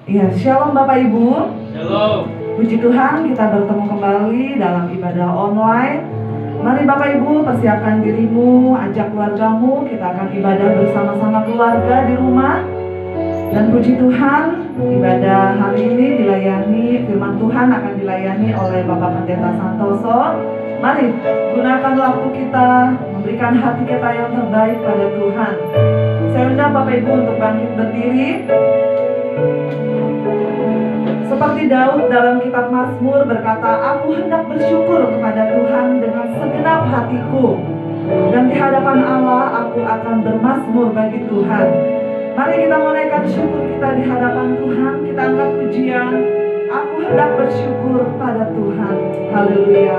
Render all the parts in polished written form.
Ya, shalom Bapak Ibu. Shalom. Puji Tuhan, kita bertemu kembali dalam ibadah online. Mari Bapak Ibu persiapkan dirimu, ajak keluargamu, kita akan ibadah bersama-sama keluarga di rumah. Dan puji Tuhan, ibadah hari ini dilayani, firman Tuhan akan dilayani oleh Bapak Pendeta Santoso. Mari gunakan waktu kita, memberikan hati kita yang terbaik pada Tuhan. Saya undang Bapak Ibu untuk bangkit berdiri. Seperti Daud dalam kitab Mazmur berkata, aku hendak bersyukur kepada Tuhan dengan segenap hatiku, dan di hadapan Allah aku akan bermazmur bagi Tuhan. Mari kita menaikkan syukur kita di hadapan Tuhan. Kita angkat pujian, aku hendak bersyukur pada Tuhan. Haleluya.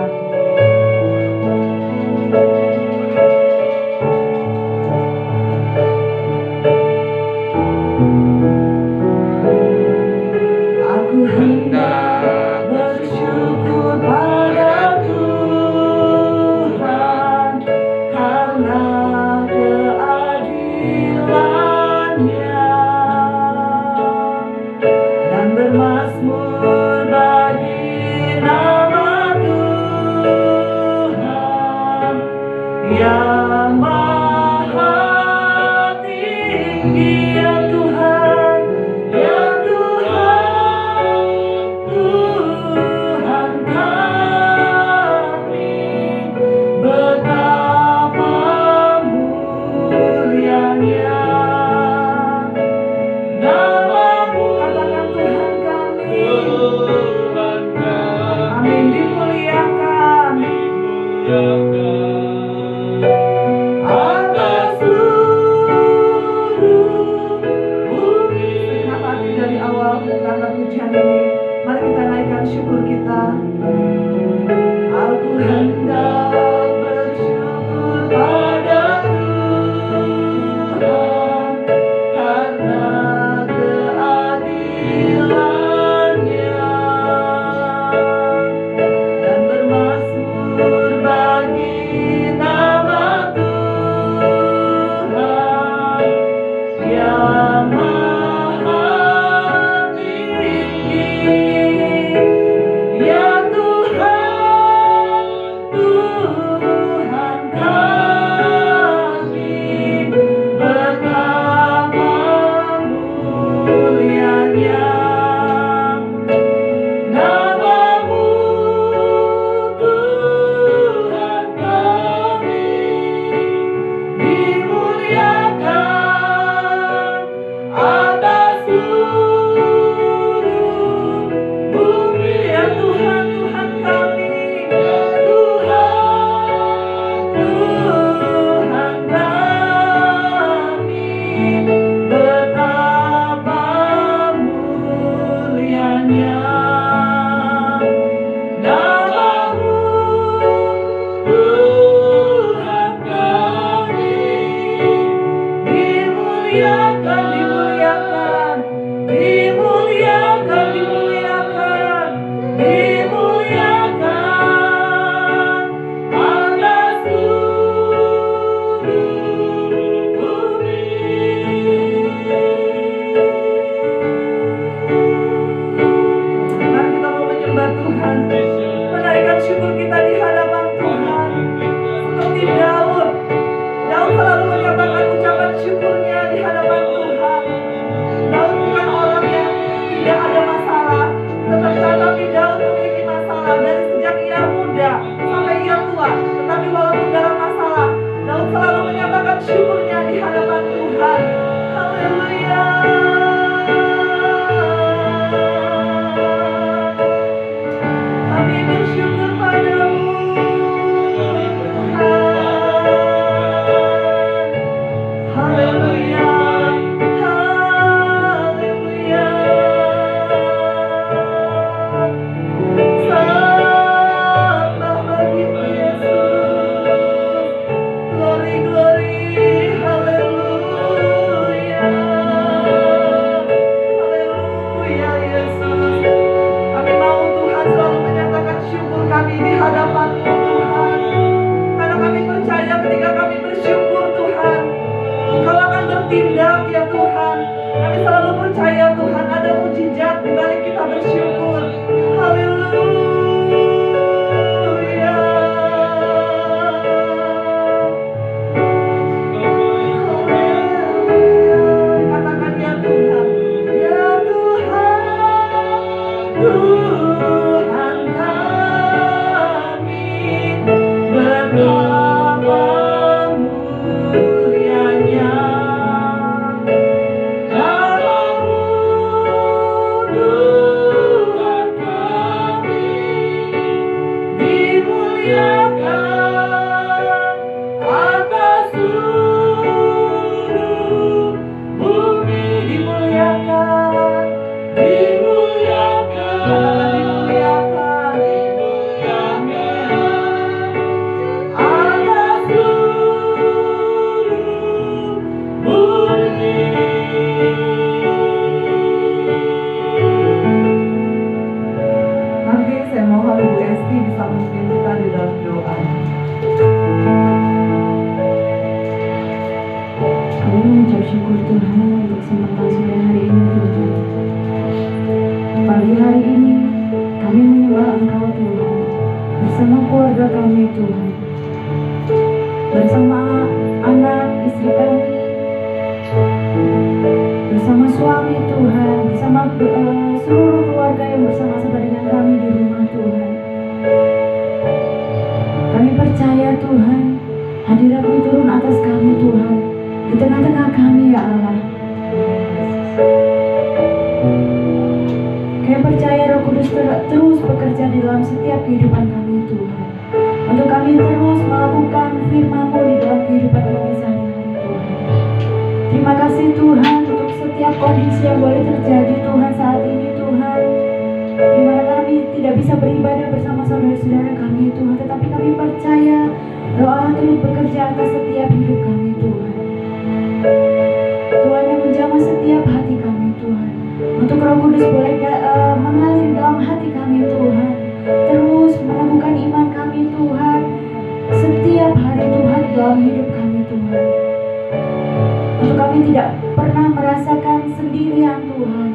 Aku hendak bersyukur pada Tuhan karena keadilan-Nya, dan bermazmur bagi nama Tuhan yang maha tinggi. Ya Tuhan, ya Tuhan, Tuhan kami, betapa mulianya nama-Mu. Katakan Tuhan kami, amin, dimuliakan atas seluruh bumi. Segenap hati dari awal karena pujian ini, mari kita naikkan syukur kita. Aku hendak bersyukur pada Tuhan karena keadilan-Nya, dan bermazmur bagi nama Tuhan yang maha tinggi. Ya Tuhan, Tuhan kami, betapa mulianya nama-Mu. Tuhan kami, dimuliakan atas seluruh bumi. Ya Tuhan, Tuhan kami, ya Tuhan, Tuhan kami, betapa mulianya nama-Mu. Tuhan kami, dimuliakan, dimuliakan, dimuliakan, dimuliakan, dimuliakan atas seluruh bumi. Mari kita mau menyembah Tuhan, menaikkan syukur kita di hadapan Tuhan. Seperti Daud selalu menyatakan ucapan syukurnya di hadapan Tuhan. Daud bukan orang yang seluruh keluarga yang bersama-sama dengan kami di rumah Tuhan. Kami percaya Tuhan, hadirat-Mu turun atas kami Tuhan, di tengah-tengah kami ya Allah. Kami percaya Roh Kudus terus bekerja di dalam setiap kehidupan kami Tuhan, untuk kami terus melakukan firman-Mu di dalam kehidupan kami sehari-hari Tuhan. Terima kasih Tuhan untuk setiap kondisi yang boleh terjadi Tuhan saat ini Tuhan, di mana kami tidak bisa beribadah bersama saudara-saudara kami Tuhan, tetapi kami percaya Roh Allah terus bekerja atas setiap hidup kami Tuhan. Tuhan yang menjamah setiap hati kami Tuhan, untuk Roh Kudus boleh mengalir dalam hati kami Tuhan, terus meneguhkan iman kami Tuhan setiap hari Tuhan dalam hidup kami Tuhan. Untuk kami tidak pernah merasakan sendirian Tuhan,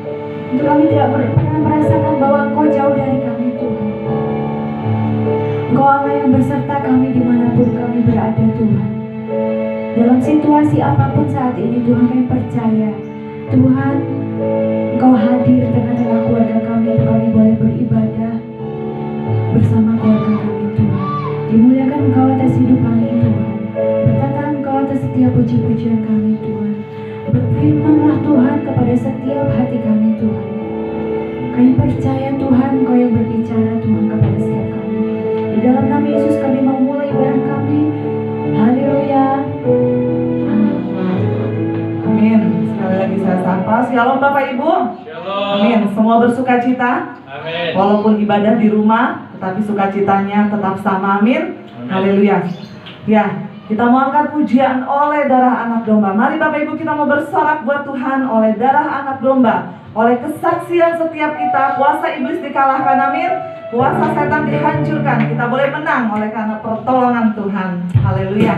untuk kami tidak pernah merasakan bahwa Engkau jauh dari kami Tuhan. Engkau Allah yang berserta kami dimanapun kami berada Tuhan. Dalam situasi apapun saat ini Tuhan, kami percaya Tuhan Engkau hadir tengah-tengah keluarga kami, untuk kami boleh beribadah bersama keluarga kami Tuhan. Dimuliakan Engkau atas hidup kami Tuhan, bertata Engkau atas setiap puji-pujian kami Tuhan. Berfirmanlah Tuhan kepada setiap hati kami Tuhan. Kami percaya Tuhan Engkau yang berbicara Tuhan kepada setiap kami. Di dalam nama Yesus kami memulai ibadah kami. Haleluya. Amin. Sekali lagi saya sapa. Shalom Bapak Ibu. Shalom. Amin. Semua bersuka cita. Amin. Walaupun ibadah di rumah, tetapi sukacitanya tetap sama. Amin. Haleluya. Ya, kita mau angkat pujian oleh darah anak domba. Mari Bapak Ibu kita mau bersorak buat Tuhan oleh darah anak domba, oleh kesaksian setiap kita, kuasa iblis dikalahkan. Amin. Kuasa setan dihancurkan. Kita boleh menang oleh karena pertolongan Tuhan. Haleluya.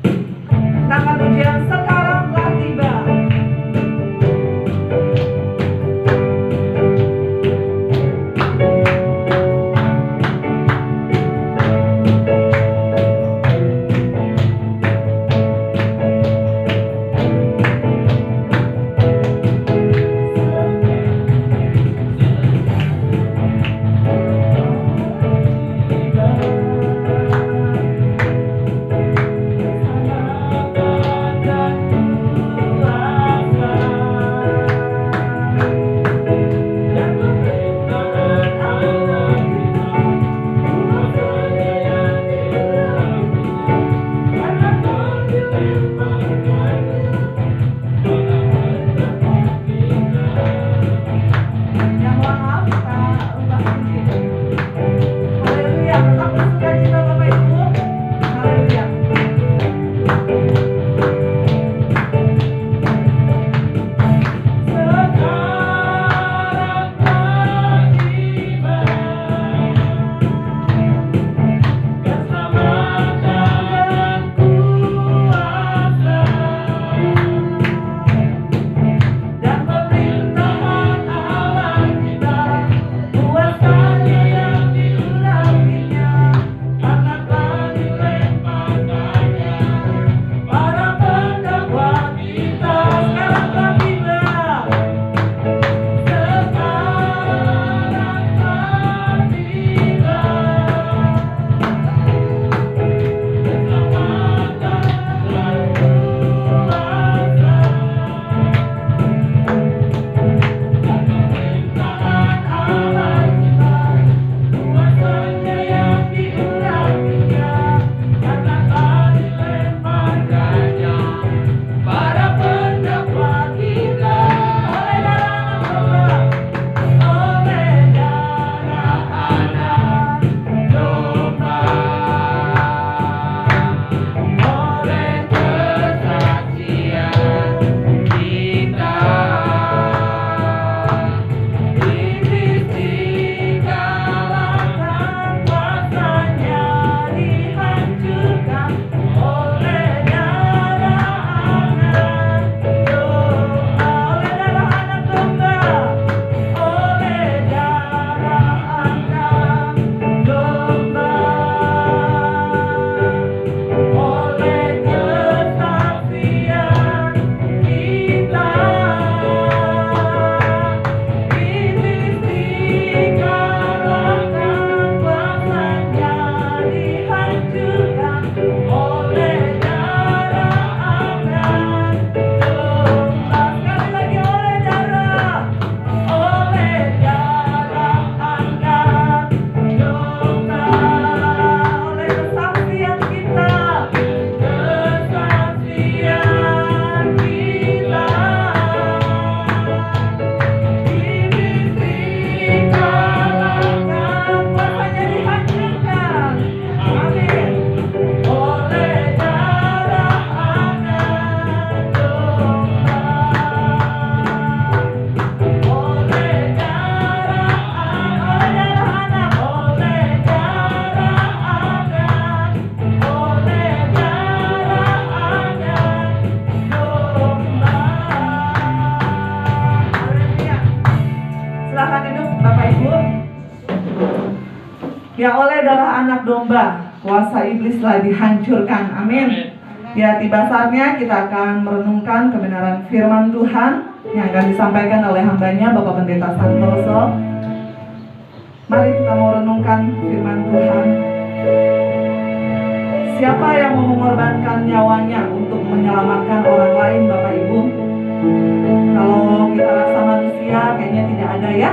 Kita angkat pujian sekarang telah tiba. Anak Ya, oleh darah anak domba, kuasa iblis telah dihancurkan. Amin. Ya, tiba saatnya kita akan merenungkan kebenaran firman Tuhan yang akan disampaikan oleh hambanya Bapak Pendeta Santoso. Mari kita mau renungkan firman Tuhan. Siapa yang mau mengorbankan nyawanya untuk menyelamatkan orang lain, Bapak Ibu? Kalau kita rasa manusia kayaknya tidak ada ya.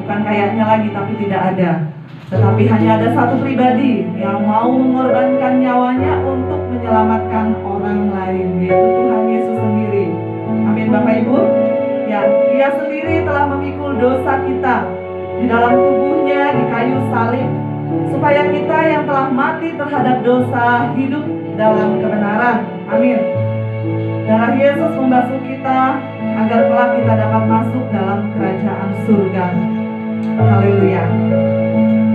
Bukan kayaknya lagi, tapi tidak ada. Tetapi hanya ada satu pribadi yang mau mengorbankan nyawanya untuk menyelamatkan orang lain, yaitu Tuhan Yesus sendiri. Amin, Bapak Ibu. Ya, Dia sendiri telah memikul dosa kita di dalam tubuhnya di kayu salib, supaya kita yang telah mati terhadap dosa hidup dalam kebenaran. Amin. Darah Yesus membasuh kita agar kelak kita dapat masuk dalam kerajaan surga. Haleluya.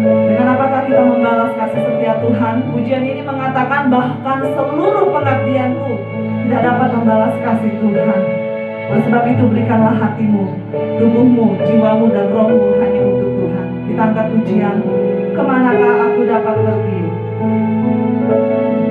Dengan apakah kita membalas kasih setia Tuhan? Pujian ini mengatakan bahkan seluruh pengabdianku tidak dapat membalas kasih Tuhan. Oleh sebab itu berikanlah hatimu, tubuhmu, jiwamu, dan rohmu hanya untuk Tuhan. Kita angkat pujian, kemanakah aku dapat pergi? Aku dapat pergi.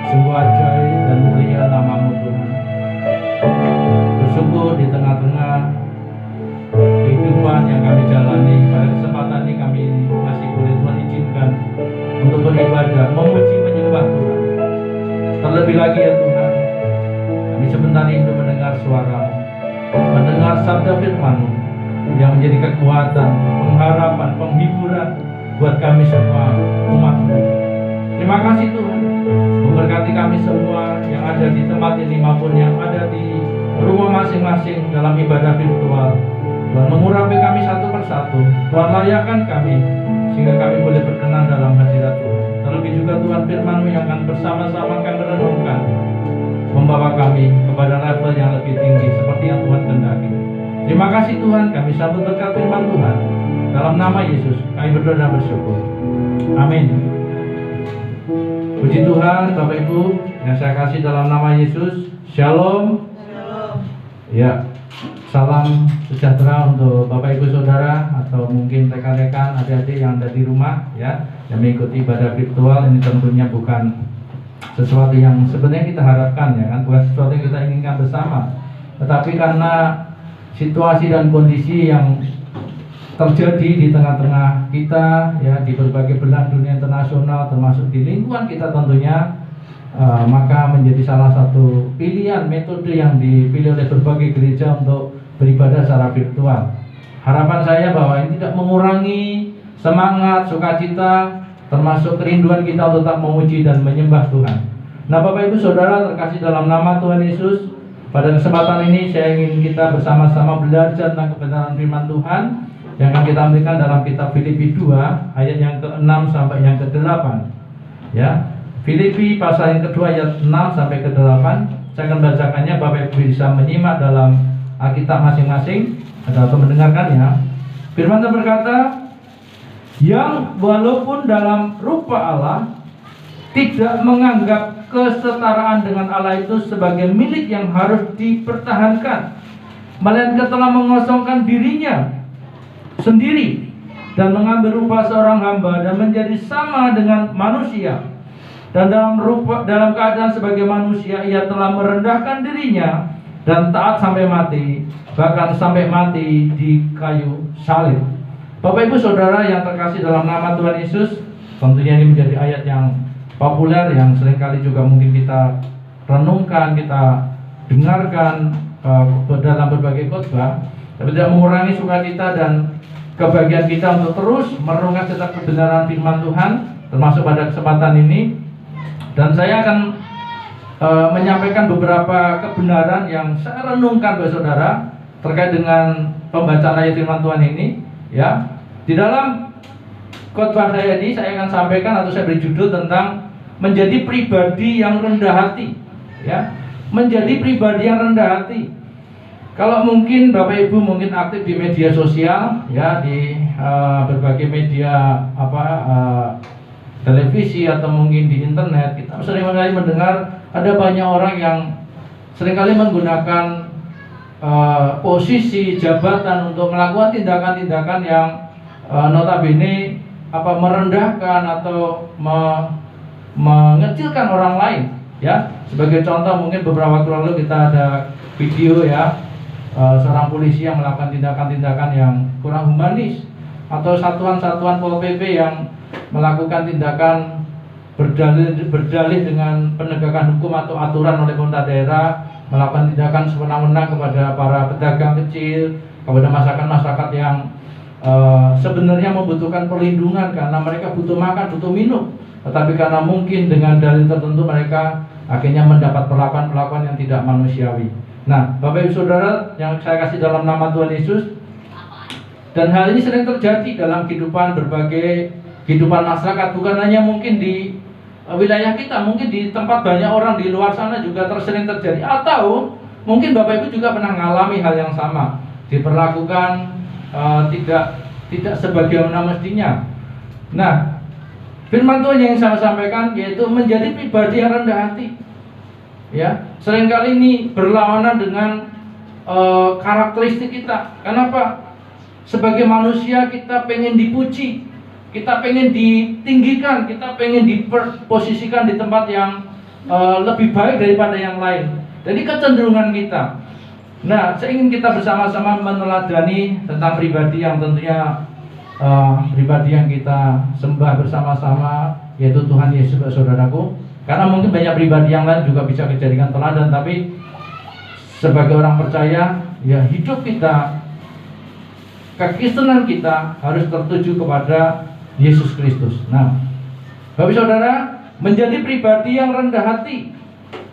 Sungguh ajaib dan mulia nama-Mu Tuhan. Bersungguh di tengah-tengah kehidupan yang kami jalani, pada kesempatan ini kami masih boleh Tuhan izinkan untuk beribadah, memuji, menyembah Tuhan. Terlebih lagi ya Tuhan, kami sebentar rindu mendengar suara-Mu, mendengar sabda firman-Mu yang menjadi kekuatan, pengharapan, penghiburan buat kami semua umat-Mu. Terima kasih Tuhan, memberkati kami semua yang ada di tempat ini maupun yang ada di rumah masing-masing dalam ibadah virtual. Tuhan mengurapi kami satu persatu, Tuhan layakkan kami sehingga kami boleh berkenan dalam hadirat Tuhan. Terlebih juga Tuhan firman-Mu yang akan bersama-sama kami renungkan, membawa kami kepada level yang lebih tinggi seperti yang Tuhan kehendaki. Terima kasih Tuhan, kami sambut berkat firman Tuhan. Dalam nama Yesus kami berdoa dan bersyukur. Amin. Puji Tuhan, Bapak Ibu yang saya kasih dalam nama Yesus. Shalom. Ya, salam sejahtera untuk Bapak Ibu Saudara atau mungkin rekan-rekan adik-adik yang ada di rumah ya, yang mengikuti ibadah virtual. Ini tentunya bukan sesuatu yang sebenarnya kita harapkan ya kan, bukan sesuatu yang kita inginkan bersama. Tetapi karena situasi dan kondisi yang terjadi di tengah-tengah kita ya, di berbagai belahan dunia internasional termasuk di lingkungan kita tentunya, maka menjadi salah satu pilihan metode yang dipilih oleh berbagai gereja untuk beribadah secara virtual. Harapan saya bahwa ini tidak mengurangi semangat, sukacita, termasuk kerinduan kita untuk tetap memuji dan menyembah Tuhan. Nah Bapak Ibu Saudara terkasih dalam nama Tuhan Yesus, pada kesempatan ini saya ingin kita bersama-sama belajar tentang kebenaran firman Tuhan yang akan kita ambilkan dalam kitab Filipi 2 ayat yang ke-6 sampai yang ke-8 ya. Filipi pasal yang kedua ayat 6 sampai ke-8. Saya akan bacakannya, Bapak Ibu bisa menyimak dalam Alkitab masing-masing atau mendengarkannya. Firman Tuhan berkata, yang walaupun dalam rupa Allah tidak menganggap kesetaraan dengan Allah itu sebagai milik yang harus dipertahankan, melainkan telah mengosongkan dirinya sendiri dan mengambil rupa seorang hamba dan menjadi sama dengan manusia, dan dalam keadaan sebagai manusia ia telah merendahkan dirinya dan taat sampai mati, bahkan sampai mati di kayu salib. Bapak Ibu Saudara yang terkasih dalam nama Tuhan Yesus, tentunya ini menjadi ayat yang populer yang seringkali juga mungkin kita renungkan, kita dengarkan dalam berbagai khotbah, tapi tidak mengurangi sukacita dan kebahagiaan kita untuk terus merenungkan tentang kebenaran firman Tuhan, termasuk pada kesempatan ini. Dan saya akan menyampaikan beberapa kebenaran yang saya renungkan Bapak Saudara terkait dengan pembacaan ayat firman Tuhan ini ya. Di dalam khotbah saya ini saya akan sampaikan atau saya beri judul tentang menjadi pribadi yang rendah hati ya. Menjadi pribadi yang rendah hati. Kalau mungkin Bapak Ibu mungkin aktif di media sosial ya, di berbagai media televisi atau mungkin di internet, kita seringkali mendengar ada banyak orang yang seringkali menggunakan posisi jabatan untuk melakukan tindakan-tindakan yang notabene merendahkan atau mengecilkan orang lain ya. Sebagai contoh, mungkin beberapa waktu lalu kita ada video ya, seorang polisi yang melakukan tindakan-tindakan yang kurang humanis, atau satuan-satuan Pol PP yang melakukan tindakan berdalih dengan penegakan hukum atau aturan oleh pemerintah daerah, melakukan tindakan sewenang-wenang kepada para pedagang kecil, kepada masyarakat-masyarakat yang sebenarnya membutuhkan perlindungan karena mereka butuh makan, butuh minum, tetapi karena mungkin dengan dalil tertentu mereka akhirnya mendapat perlakuan-perlakuan yang tidak manusiawi. Nah, Bapak Ibu Saudara yang saya kasih dalam nama Tuhan Yesus, dan hal ini sering terjadi dalam berbagai kehidupan masyarakat, bukan hanya mungkin di wilayah kita, mungkin di tempat banyak orang di luar sana juga sering terjadi. Atau mungkin Bapak Ibu juga pernah mengalami hal yang sama, diperlakukan tidak sebagaimana mestinya. Nah, firman Tuhan yang saya sampaikan yaitu menjadi pribadi yang rendah hati. Ya, seringkali ini berlawanan dengan karakteristik kita. Kenapa? Sebagai manusia kita pengen dipuji, kita pengen ditinggikan, kita pengen diposisikan di tempat yang lebih baik daripada yang lain. Jadi kecenderungan kita. Nah, saya ingin kita bersama-sama meneladani tentang pribadi yang tentunya pribadi yang kita sembah bersama-sama, yaitu Tuhan Yesus, saudaraku. Karena mungkin banyak pribadi yang lain juga bisa dijadikan teladan, tapi sebagai orang percaya, ya hidup kita, kekristenan kita harus tertuju kepada Yesus Kristus. Nah, Bapak Saudara, menjadi pribadi yang rendah hati,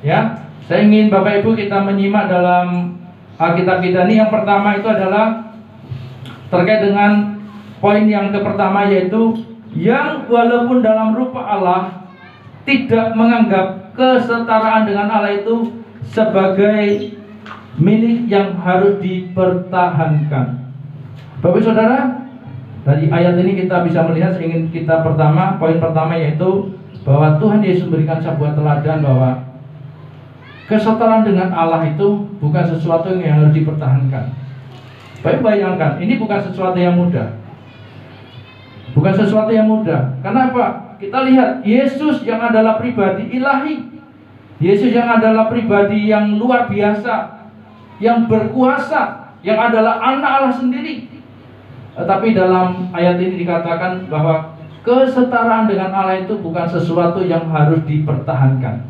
ya. Saya ingin Bapak Ibu kita menyimak dalam Alkitab kita ini. Yang pertama itu adalah terkait dengan poin yang pertama, yaitu yang walaupun dalam rupa Allah tidak menganggap kesetaraan dengan Allah itu sebagai milik yang harus dipertahankan. Bapak Saudara, dari ayat ini kita bisa melihat, ingin kita poin pertama yaitu bahwa Tuhan Yesus memberikan sebuah teladan bahwa kesetaraan dengan Allah itu bukan sesuatu yang harus dipertahankan. Baik, bayangkan, ini bukan sesuatu yang mudah. Bukan sesuatu yang mudah. Kenapa? Kita lihat Yesus yang adalah pribadi ilahi, Yesus yang adalah pribadi yang luar biasa, yang berkuasa, yang adalah anak Allah sendiri. Tetapi dalam ayat ini dikatakan bahwa kesetaraan dengan Allah itu bukan sesuatu yang harus dipertahankan.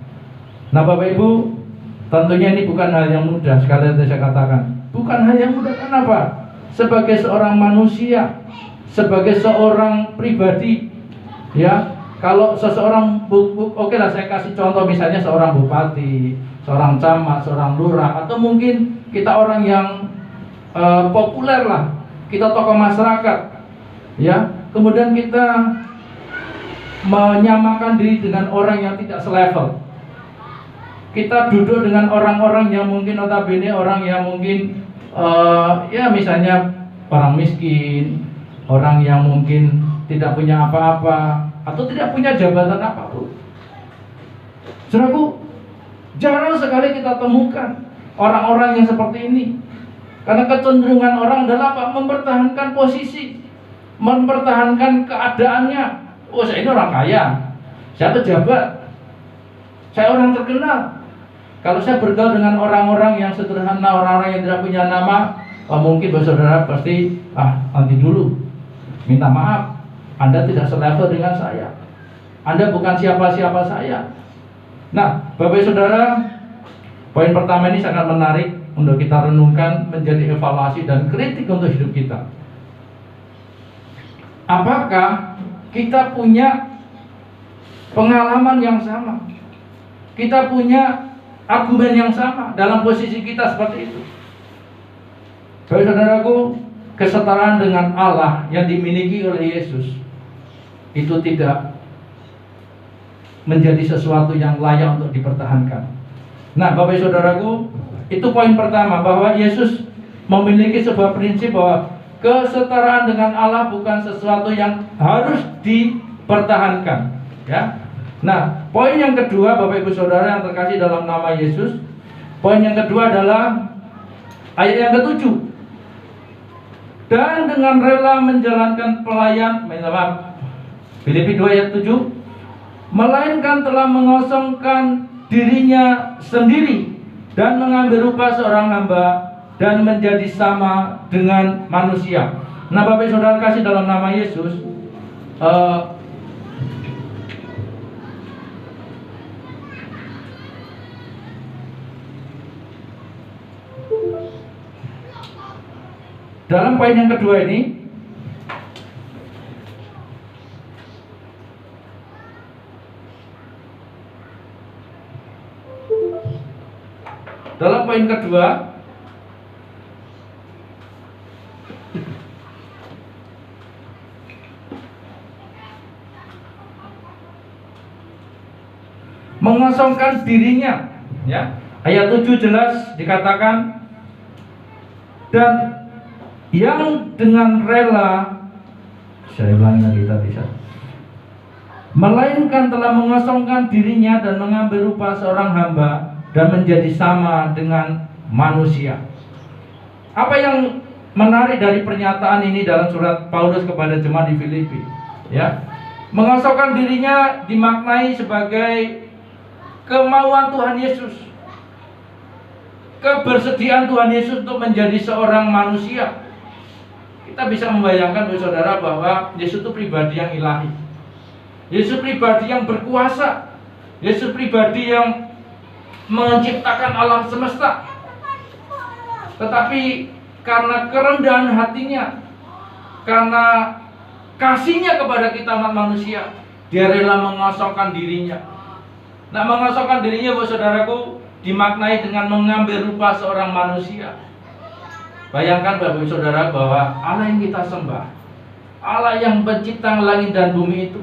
Nah, Bapak Ibu, tentunya ini bukan hal yang mudah. Sekali lagi saya katakan, bukan hal yang mudah. Kenapa? Sebagai seorang manusia, sebagai seorang pribadi, ya, kalau seseorang oke lah, saya kasih contoh, misalnya seorang bupati, seorang camat, seorang lurah, atau mungkin kita orang yang populer lah, kita tokoh masyarakat, ya, kemudian kita menyamakan diri dengan orang yang tidak selevel. Kita duduk dengan orang-orang yang mungkin notabene orang yang mungkin ya misalnya orang miskin, orang yang mungkin tidak punya apa-apa atau tidak punya jabatan apapun. Saudaraku, jarang sekali kita temukan orang-orang yang seperti ini. Karena kecenderungan orang adalah apa? Mempertahankan posisi, mempertahankan keadaannya. Oh, saya ini orang kaya, saya pejabat, saya orang terkenal. Kalau saya bergaul dengan orang-orang yang sederhana, orang-orang yang tidak punya nama, mungkin saudara pasti nanti dulu, minta maaf, Anda tidak selevel dengan saya, Anda bukan siapa-siapa saya. Nah, Bapak Saudara, poin pertama ini sangat menarik untuk kita renungkan, menjadi evaluasi dan kritik untuk hidup kita. Apakah kita punya pengalaman yang sama? Kita punya argumen yang sama dalam posisi kita seperti itu? Bapak Saudaraku, kesetaraan dengan Allah yang dimiliki oleh Yesus itu tidak menjadi sesuatu yang layak untuk dipertahankan. Nah, Bapak Saudaraku, itu poin pertama, bahwa Yesus memiliki sebuah prinsip bahwa kesetaraan dengan Allah bukan sesuatu yang harus dipertahankan, ya. Nah, poin yang kedua, Bapak Ibu Saudara yang terkasih dalam nama Yesus, poin yang kedua adalah ayat yang ke-7. Dan dengan rela menjalankan Filipi 2 ayat 7, melainkan telah mengosongkan dirinya sendiri dan mengambil rupa seorang hamba dan menjadi sama dengan manusia. Nah, Bapak Saudara kasih dalam nama Yesus, dalam poin yang kedua ini, dalam poin kedua, mengosongkan dirinya, ya. Ayat 7 jelas dikatakan, dan yang dengan rela, saya ulangi lagi tadi, melainkan telah mengosongkan dirinya dan mengambil rupa seorang hamba dan menjadi sama dengan manusia. Apa yang menarik dari pernyataan ini dalam surat Paulus kepada jemaat di Filipi, ya, mengosongkan dirinya dimaknai sebagai kemauan Tuhan Yesus, kebersediaan Tuhan Yesus untuk menjadi seorang manusia. Kita bisa membayangkan, saudara, bahwa Yesus itu pribadi yang ilahi. Yesus pribadi yang berkuasa. Yesus pribadi yang menciptakan alam semesta. Tetapi karena kerendahan hatinya, karena kasihnya kepada kita umat manusia, dia rela mengosongkan dirinya. Nah, mengosongkan dirinya, saudaraku, dimaknai dengan mengambil rupa seorang manusia. Bayangkan, Bapak Ibu Saudara, bahwa Allah yang kita sembah, Allah yang pencipta langit dan bumi itu,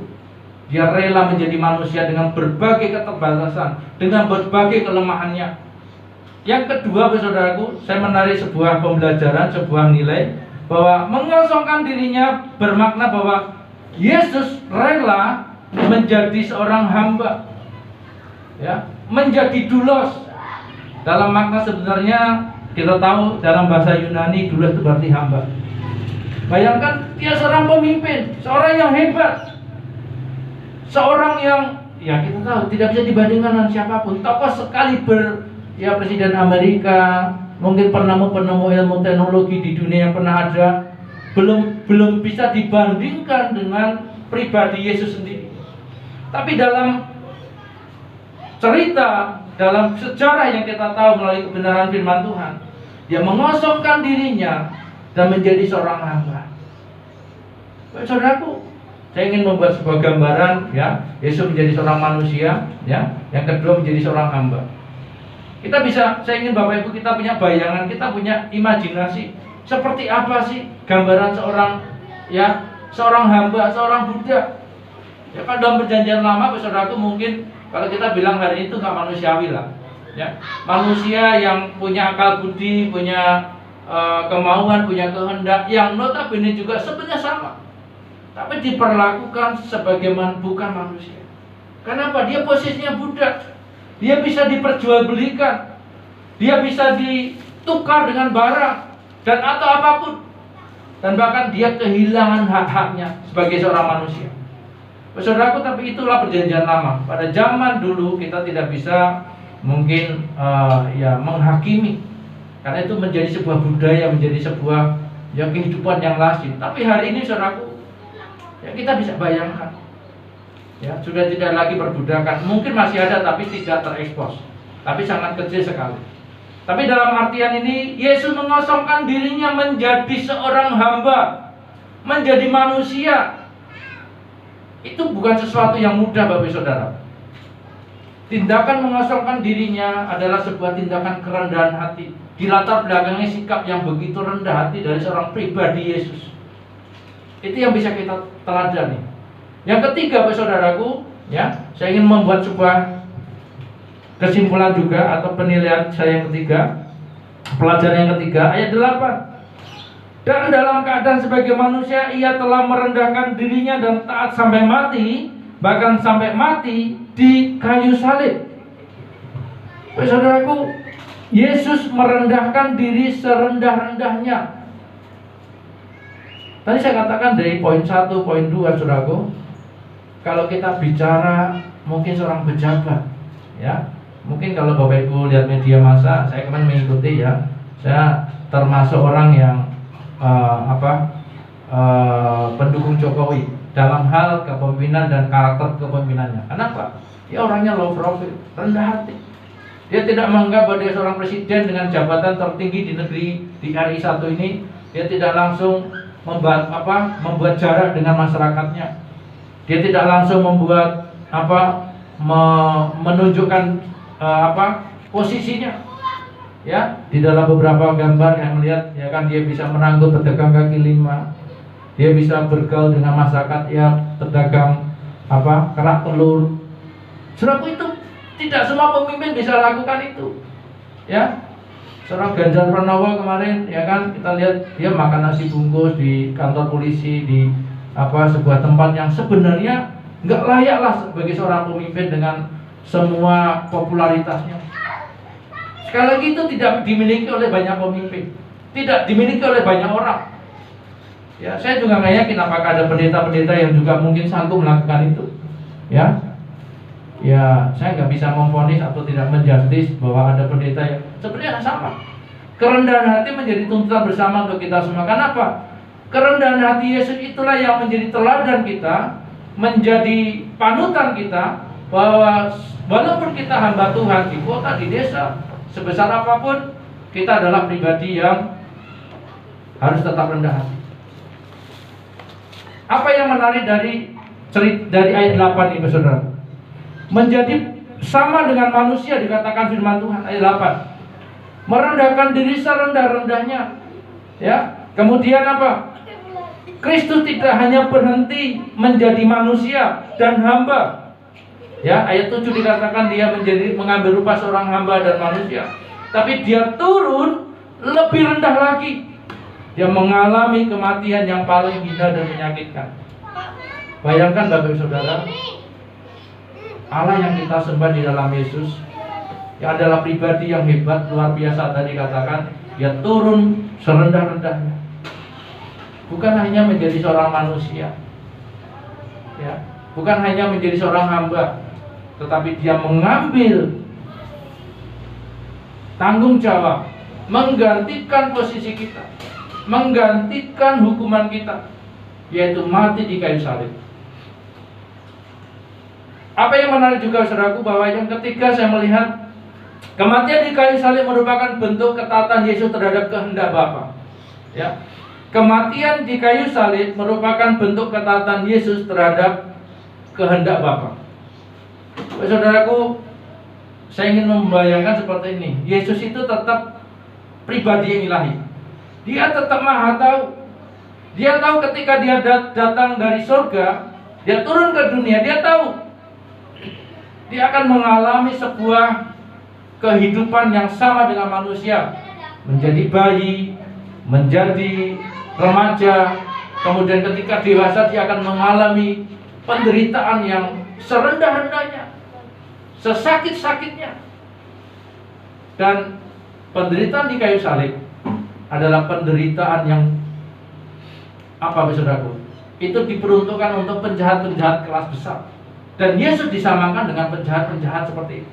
dia rela menjadi manusia dengan berbagai keterbatasan, dengan berbagai kelemahannya. Yang kedua, Bapak Saudaraku, saya menarik sebuah pembelajaran, sebuah nilai, bahwa mengosongkan dirinya bermakna bahwa Yesus rela menjadi seorang hamba, ya, menjadi doulos. Dalam makna sebenarnya kita tahu dalam bahasa Yunani doulos itu berarti hamba. Bayangkan, dia seorang pemimpin, seorang yang hebat, seorang yang, ya kita tahu tidak bisa dibandingkan dengan siapapun, tokoh sekaliber, ya, Presiden Amerika, mungkin penemu-penemu ilmu teknologi di dunia yang pernah ada, belum bisa dibandingkan dengan pribadi Yesus sendiri. Tapi dalam cerita, dalam sejarah yang kita tahu melalui kebenaran firman Tuhan, dia mengosongkan dirinya dan menjadi seorang hamba. Saudaraku, saya ingin membuat sebuah gambaran, ya, Yesus menjadi seorang manusia, ya, yang kedua menjadi seorang hamba. Kita bisa, saya ingin Bapak Ibu kita punya bayangan, kita punya imajinasi, seperti apa sih gambaran seorang, ya, seorang hamba, seorang budak. Ya kan dalam perjanjian lama, saudaraku, mungkin kalau kita bilang hari itu nggak manusiawi lah, ya, manusia yang punya akal budi, punya kemauan, punya kehendak, yang notabene juga sebenarnya sama, tapi diperlakukan sebagaimana bukan manusia. Kenapa? Dia posisinya budak, dia bisa diperjualbelikan, dia bisa ditukar dengan barang dan atau apapun, dan bahkan dia kehilangan hak-haknya sebagai seorang manusia. Saudaraku, tapi itulah perjanjian lama. Pada zaman dulu kita tidak bisa mungkin ya menghakimi, karena itu menjadi sebuah budaya, menjadi sebuah, ya, kehidupan yang lazim. Tapi hari ini, saudaraku, ya, kita bisa bayangkan, ya, sudah tidak lagi perbudakan. Mungkin masih ada tapi tidak terekspos, tapi sangat kecil sekali. Tapi dalam artian ini, Yesus mengosongkan dirinya menjadi seorang hamba, menjadi manusia. Itu bukan sesuatu yang mudah, Bapak Saudara. Tindakan mengosongkan dirinya adalah sebuah tindakan kerendahan hati, dilatar belakangi sikap yang begitu rendah hati dari seorang pribadi Yesus. Itu yang bisa kita teladani. Yang ketiga, Bapak Saudaraku, ya, saya ingin membuat sebuah kesimpulan juga atau penilaian saya yang ketiga, pelajaran yang ketiga, ayat 8. Dan dalam keadaan sebagai manusia, ia telah merendahkan dirinya dan taat sampai mati, bahkan sampai mati di kayu salib. Saudaraku, Yesus merendahkan diri serendah-rendahnya. Tadi saya katakan dari poin 1, poin 2, saudaraku, kalau kita bicara mungkin seorang pejabat, ya, mungkin kalau Bapak Ibu lihat media massa, saya kemarin mengikuti, ya, saya termasuk orang yang pendukung Jokowi dalam hal kepemimpinan dan karakter kepemimpinannya. Kenapa? Dia orangnya low profile, rendah hati. Dia tidak menganggap bahwa dia seorang presiden dengan jabatan tertinggi di negeri, di RI 1 ini. Dia tidak langsung membuat jarak dengan masyarakatnya. Dia tidak langsung membuat menunjukkan posisinya. Ya, di dalam beberapa gambar yang melihat, ya kan, dia bisa merangkul pedagang kaki lima, dia bisa bergaul dengan masyarakat, ya, pedagang kerak telur. Saudaraku, itu tidak semua pemimpin bisa lakukan itu, ya. Seorang Ganjar Pranowo kemarin, ya kan, kita lihat dia makan nasi bungkus di kantor polisi, di sebuah tempat yang sebenarnya nggak layak lah sebagai seorang pemimpin dengan semua popularitasnya. Sekali lagi, itu tidak dimiliki oleh banyak pemimpin, tidak dimiliki oleh banyak orang. Ya, saya juga nggak yakin apakah ada pendeta-pendeta yang juga mungkin sanggup melakukan itu. Ya, Ya, saya nggak bisa memvonis atau tidak menjustis bahwa ada pendeta yang sebenarnya sama. Kerendahan hati menjadi tuntutan bersama untuk kita semua. Kenapa? Kerendahan hati Yesus itulah yang menjadi teladan kita, menjadi panutan kita, bahwa walaupun kita hamba Tuhan di kota, di desa, sebesar apapun, kita adalah pribadi yang harus tetap rendah hati. Apa yang menarik dari ayat 8 ini, saudara? Menjadi sama dengan manusia dikatakan firman Tuhan ayat 8. Merendahkan diri serendah-rendahnya. Ya. Kemudian apa? Kristus tidak hanya berhenti menjadi manusia dan hamba. Ya, ayat 7 dikatakan dia mengambil rupa seorang hamba dan manusia. Tapi dia turun lebih rendah lagi. Dia mengalami kematian yang paling hina dan menyakitkan. Bayangkan Bapak Saudara, Allah yang kita sembah di dalam Yesus, yang adalah pribadi yang hebat, luar biasa tadi katakan, dia turun serendah-rendahnya. Bukan hanya menjadi seorang manusia, ya, bukan hanya menjadi seorang hamba, tetapi dia mengambil tanggung jawab, menggantikan posisi kita, menggantikan hukuman kita, yaitu mati di kayu salib. Apa yang menarik juga saudaraku, bahwa yang ketiga saya melihat kematian di kayu salib merupakan bentuk ketaatan Yesus terhadap kehendak Bapa. Ya. Kematian di kayu salib merupakan bentuk ketaatan Yesus terhadap kehendak Bapa. Saudaraku, saya ingin membayangkan seperti ini. Yesus itu tetap pribadi yang ilahi. Dia tetap maha tahu. Dia tahu ketika dia datang dari surga, dia turun ke dunia, dia tahu dia akan mengalami sebuah kehidupan yang sama dengan manusia. Menjadi bayi, menjadi remaja, kemudian ketika dewasa dia akan mengalami penderitaan yang serendah-rendahnya, sesakit-sakitnya. Dan penderitaan di kayu salib adalah penderitaan yang apa, saudaraku? Itu diperuntukkan untuk penjahat-penjahat kelas besar. Dan Yesus disamakan dengan penjahat-penjahat seperti itu.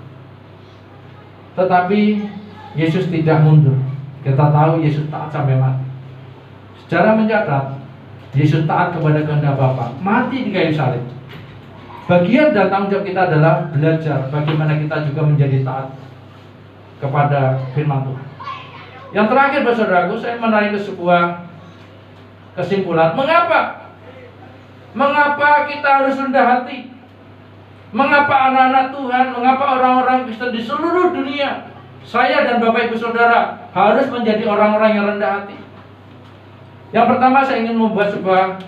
Tetapi Yesus tidak mundur. Kita tahu Yesus taat sampai mati. Secara mencatat, Yesus taat kepada kehendak Bapa, mati di kayu salib. Bagian dan tanggung jawab kita adalah belajar bagaimana kita juga menjadi taat kepada firman Tuhan. Yang terakhir, saudaraku, saya menarik ke sebuah kesimpulan. Mengapa kita harus rendah hati? Mengapa anak-anak Tuhan, mengapa orang-orang Kristen di seluruh dunia, saya dan Bapak Ibu Saudara, harus menjadi orang-orang yang rendah hati? Yang pertama, saya ingin membuat sebuah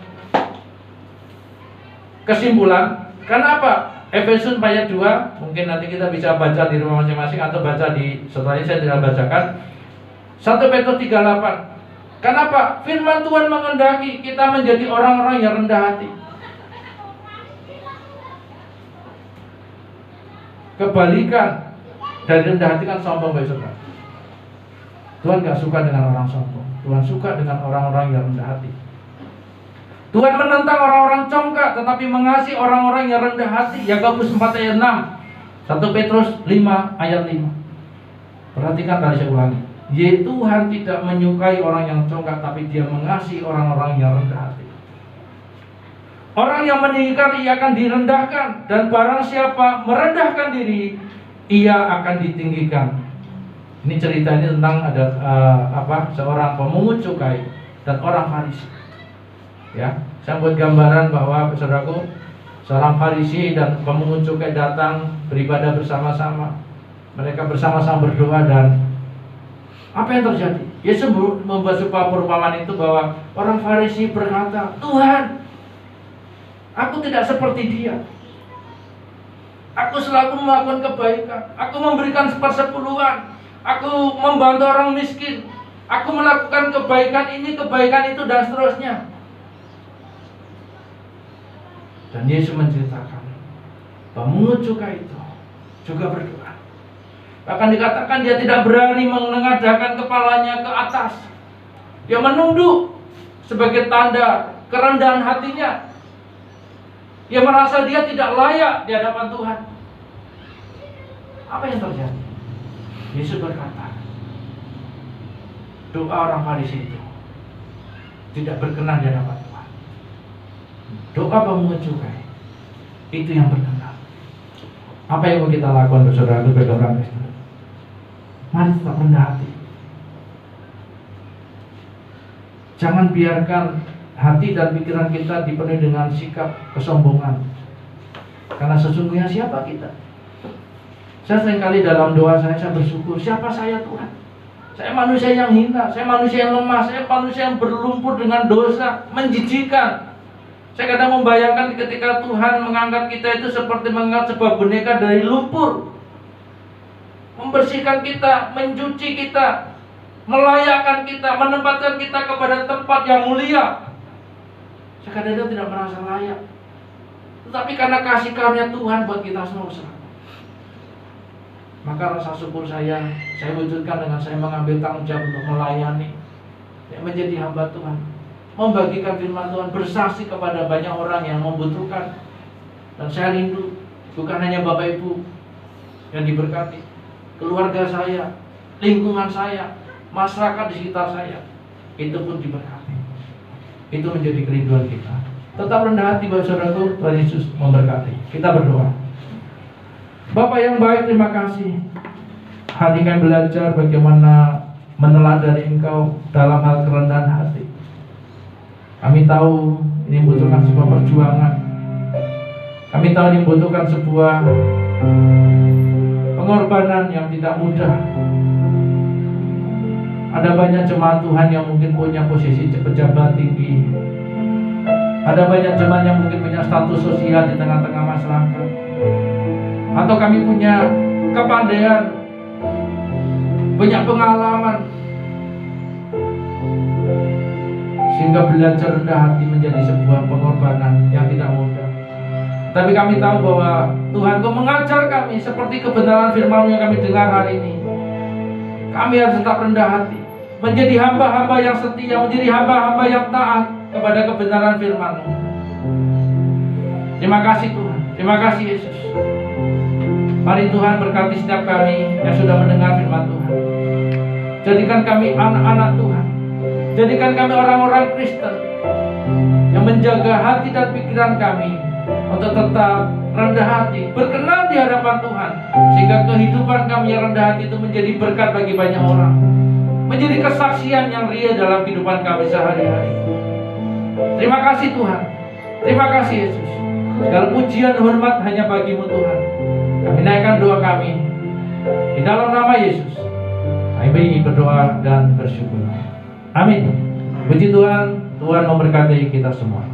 kesimpulan. Kenapa? Efesus ayat 2, mungkin nanti kita bisa baca di rumah masing-masing atau baca setelah ini saya tidak bacakan. 1 Petrus 3:8. Kenapa? Firman Tuhan menghendaki kita menjadi orang-orang yang rendah hati. Kebalikan dari rendah hati kan sombong, Bapak Saudara. Tuhan gak suka dengan orang sombong. Tuhan suka dengan orang-orang yang rendah hati. Tuhan menentang orang-orang congkak, tetapi mengasihi orang-orang yang rendah hati. Yakobus 4 ayat 6, 1 Petrus 5 ayat 5. Perhatikan tadi saya ulangi. Tuhan tidak menyukai orang yang congkak, tapi Dia mengasihi orang-orang yang rendah hati. Orang yang meninggikan ia akan direndahkan, dan barang siapa merendahkan diri, ia akan ditinggikan. Ini cerita ini tentang ada seorang pemungut cukai dan orang Farisi. Ya, saya buat gambaran bahwa saudaraku, seorang Farisi dan pemungut cukai datang beribadah bersama-sama. Mereka bersama-sama berdoa, dan apa yang terjadi? Yesus membuat sebuah perumpamaan itu bahwa orang Farisi berkata, Tuhan, aku tidak seperti dia. Aku selalu melakukan kebaikan. Aku memberikan 1/10. Aku membantu orang miskin. Aku melakukan kebaikan ini, kebaikan itu, dan seterusnya. Dan Yesus menceritakan pemungut cukai itu juga berdoa. Bahkan dikatakan dia tidak berani menengadahkan kepalanya ke atas. Dia menunduk sebagai tanda kerendahan hatinya. Dia merasa dia tidak layak di hadapan Tuhan. Apa yang terjadi? Yesus berkata, doa orang Farisi itu tidak berkenan di hadapan Tuhan. Doa pemungut cukai itu yang berkenan. Apa yang mau kita lakukan, saudara, sebagai orang Kristen? Mari tetap rendah hati. Jangan biarkan hati dan pikiran kita dipenuhi dengan sikap kesombongan. Karena sesungguhnya siapa kita? Saya seringkali dalam doa saya bersyukur, siapa saya Tuhan? Saya manusia yang hina, saya manusia yang lemah, saya manusia yang berlumpur dengan dosa, menjijikan. Saya kadang membayangkan ketika Tuhan mengangkat kita itu seperti mengangkat sebuah boneka dari lumpur, membersihkan kita, mencuci kita, melayakkan kita, menempatkan kita kepada tempat yang mulia. Saya kadang-kadang tidak merasa layak, tetapi karena kasih karunia Tuhan buat kita semua, maka rasa syukur saya wujudkan dengan saya mengambil tanggung jawab untuk melayani, menjadi hamba Tuhan, membagikan firman Tuhan, bersaksi kepada banyak orang yang membutuhkan. Dan saya rindu bukan hanya Bapak Ibu yang diberkati, keluarga saya, lingkungan saya, masyarakat di sekitar saya, itu pun diberkati. Itu menjadi kerinduan kita. Tetap rendah hati, Bapak Saudaraku, Tuhan Yesus memberkati. Kita berdoa. Bapak yang baik, terima kasih. Hari kami belajar bagaimana meneladani Engkau dalam hal kerendahan hati. Kami tahu ini membutuhkan sebuah perjuangan. Kami tahu ini membutuhkan sebuah pengorbanan yang tidak mudah. Ada banyak jemaat Tuhan yang mungkin punya posisi pejabat tinggi. Ada banyak jemaat yang mungkin punya status sosial di tengah-tengah masyarakat. Atau kami punya kepandaian, banyak pengalaman, sehingga belajar rendah hati menjadi sebuah pengorbanan yang tidak mudah. Tapi kami tahu bahwa Tuhan Kau mengajar kami seperti kebenaran firman yang kami dengar hari ini. Kami harus tetap rendah hati, menjadi hamba-hamba yang setia, menjadi hamba-hamba yang taat kepada kebenaran firman-Mu. Terima kasih Tuhan, terima kasih Yesus. Mari Tuhan berkati setiap kami yang sudah mendengar firman Tuhan. Jadikan kami anak-anak Tuhan. Jadikan kami orang-orang Kristen yang menjaga hati dan pikiran kami untuk tetap rendah hati, berkenan di hadapan Tuhan, sehingga kehidupan kami yang rendah hati itu menjadi berkat bagi banyak orang, menjadi kesaksian yang real dalam kehidupan kami sehari-hari. Terima kasih Tuhan, terima kasih Yesus. Segala pujian hormat hanya bagi-Mu Tuhan. Kami naikkan doa kami di dalam nama Yesus. Kami berdoa dan bersyukur. Amin. Puji Tuhan, Tuhan memberkati kita semua.